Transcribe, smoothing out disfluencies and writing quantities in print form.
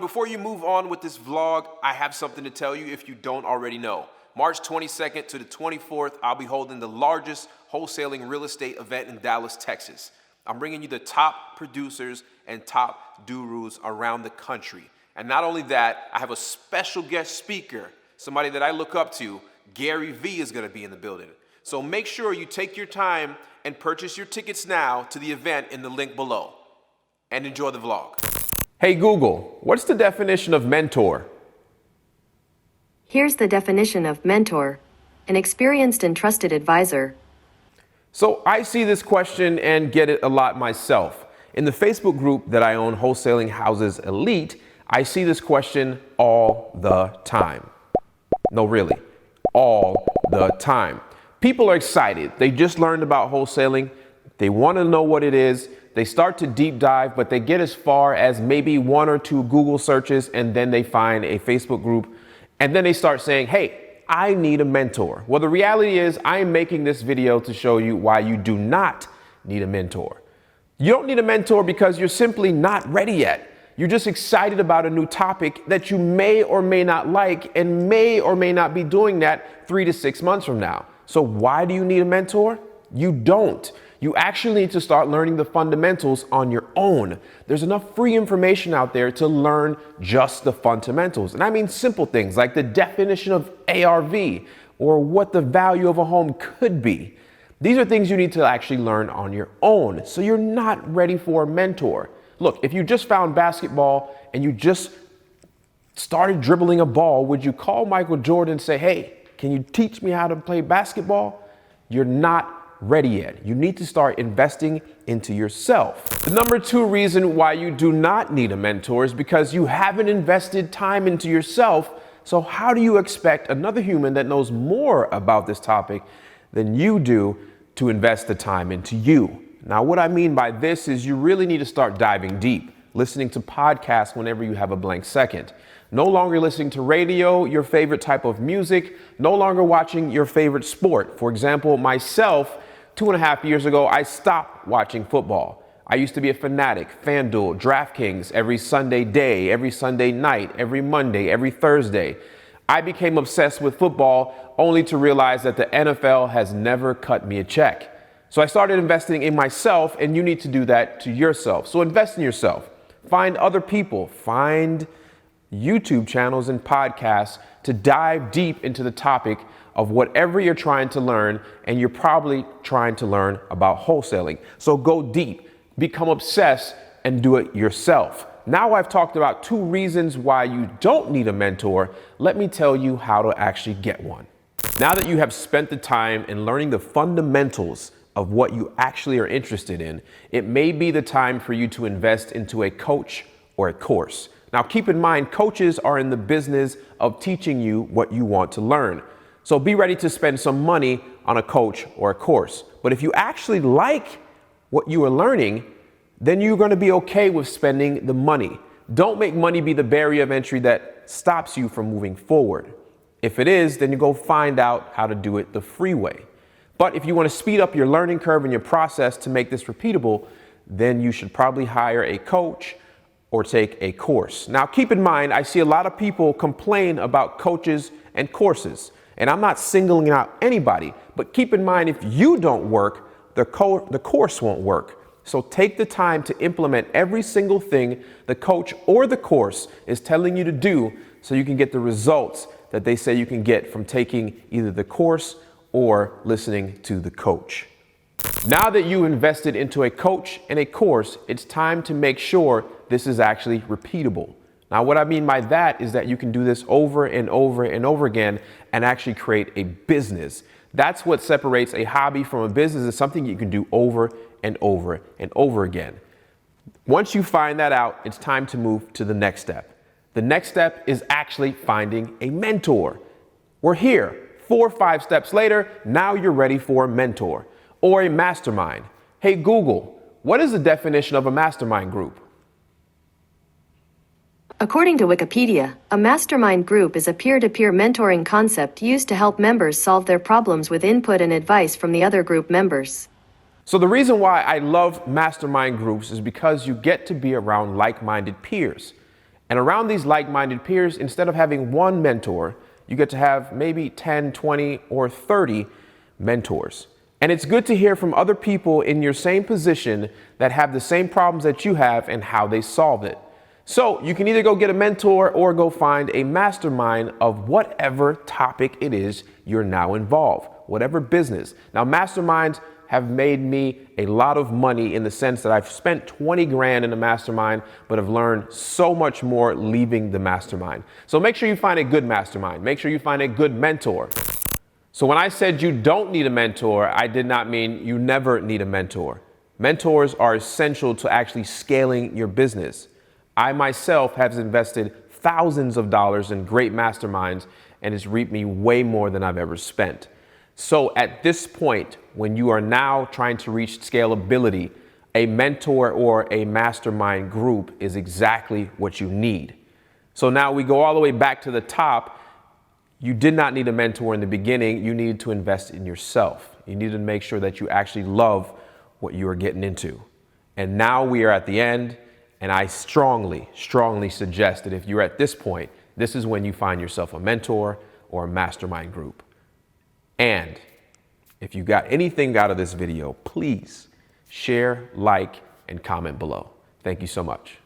Before you move on with this vlog, I have something to tell you if you don't already know. March 22nd to the 24th, I'll be holding the largest wholesaling real estate event in Dallas, Texas. I'm bringing you the top producers and top gurus around the country. And not only that, I have a special guest speaker, somebody that I look up to. Gary V is going to be in the building. So make sure you take your time and purchase your tickets now to the event in the link below. And enjoy the vlog. Hey Google, what's the definition of mentor? Here's the definition of mentor: an experienced and trusted advisor. So I see this question and get it a lot myself. In the Facebook group that I own, Wholesaling Houses Elite, I see this question all the time. No, really, all the time. People are excited. They just learned about wholesaling. They want to know what it is. They start to deep dive, but they get as far as maybe 1 or 2 Google searches, and then they find a Facebook group, and then they start saying, hey, I need a mentor. Well, the reality is I am making this video to show you why you do not need a mentor. You don't need a mentor because you're simply not ready yet. You're just excited about a new topic that you may or may not like and may or may not be doing that 3 to 6 months from now. So why do you need a mentor? You don't. You actually need to start learning the fundamentals on your own. There's enough free information out there to learn just the fundamentals. And I mean simple things like the definition of ARV or what the value of a home could be. These are things you need to actually learn on your own. So you're not ready for a mentor. Look, if you just found basketball and you just started dribbling a ball, would you call Michael Jordan and say, hey, can you teach me how to play basketball? You're not ready yet. You need to start investing into yourself. The number 2 reason why you do not need a mentor is because you haven't invested time into yourself. So how do you expect another human that knows more about this topic than you do to invest the time into you? Now, what I mean by this is you really need to start diving deep, listening to podcasts whenever you have a blank second. No longer listening to radio, your favorite type of music, no longer watching your favorite sport. For example, myself, 2.5 years ago, I stopped watching football. I used to be a fanatic, FanDuel, DraftKings, every Sunday day, every Sunday night, every Monday, every Thursday. I became obsessed with football only to realize that the NFL has never cut me a check. So I started investing in myself, and you need to do that to yourself. So invest in yourself. Find other people, find YouTube channels and podcasts to dive deep into the topic of whatever you're trying to learn, and you're probably trying to learn about wholesaling. So go deep, become obsessed, and do it yourself. Now I've talked about 2 reasons why you don't need a mentor. Let me tell you how to actually get one. Now that you have spent the time in learning the fundamentals of what you actually are interested in, it may be the time for you to invest into a coach or a course. Now keep in mind, coaches are in the business of teaching you what you want to learn. So be ready to spend some money on a coach or a course. But if you actually like what you are learning, then you're going to be okay with spending the money. Don't make money be the barrier of entry that stops you from moving forward. If it is, then you go find out how to do it the free way. But if you want to speed up your learning curve and your process to make this repeatable, then you should probably hire a coach or take a course. Now, keep in mind, I see a lot of people complain about coaches and courses. And I'm not singling out anybody, but keep in mind, if you don't work, the course won't work. So take the time to implement every single thing the coach or the course is telling you to do so you can get the results that they say you can get from taking either the course or listening to the coach. Now that you invested into a coach and a course, it's time to make sure this is actually repeatable. Now, what I mean by that is that you can do this over and over and over again and actually create a business. That's what separates a hobby from a business. Is something you can do over and over and over again. Once you find that out, it's time to move to the next step. The next step is actually finding a mentor. We're here 4 or 5 steps later. Now you're ready for a mentor or a mastermind. Hey, Google, what is the definition of a mastermind group? According to Wikipedia, a mastermind group is a peer-to-peer mentoring concept used to help members solve their problems with input and advice from the other group members. So the reason why I love mastermind groups is because you get to be around like-minded peers. And around these like-minded peers, instead of having one mentor, you get to have maybe 10, 20, or 30 mentors. And it's good to hear from other people in your same position that have the same problems that you have and how they solve it. So you can either go get a mentor or go find a mastermind of whatever topic it is you're now involved, whatever business. Now, masterminds have made me a lot of money in the sense that I've spent 20 grand in a mastermind, but have learned so much more leaving the mastermind. So make sure you find a good mastermind. Make sure you find a good mentor. So when I said you don't need a mentor, I did not mean you never need a mentor. Mentors are essential to actually scaling your business. I myself have invested thousands of dollars in great masterminds, and it's reaped me way more than I've ever spent. So at this point, when you are now trying to reach scalability, a mentor or a mastermind group is exactly what you need. So now we go all the way back to the top. You did not need a mentor in the beginning. You needed to invest in yourself. You needed to make sure that you actually love what you are getting into. And now we are at the end. And I strongly, strongly suggest that if you're at this point, this is when you find yourself a mentor or a mastermind group. And if you got anything out of this video, please share, like, and comment below. Thank you so much.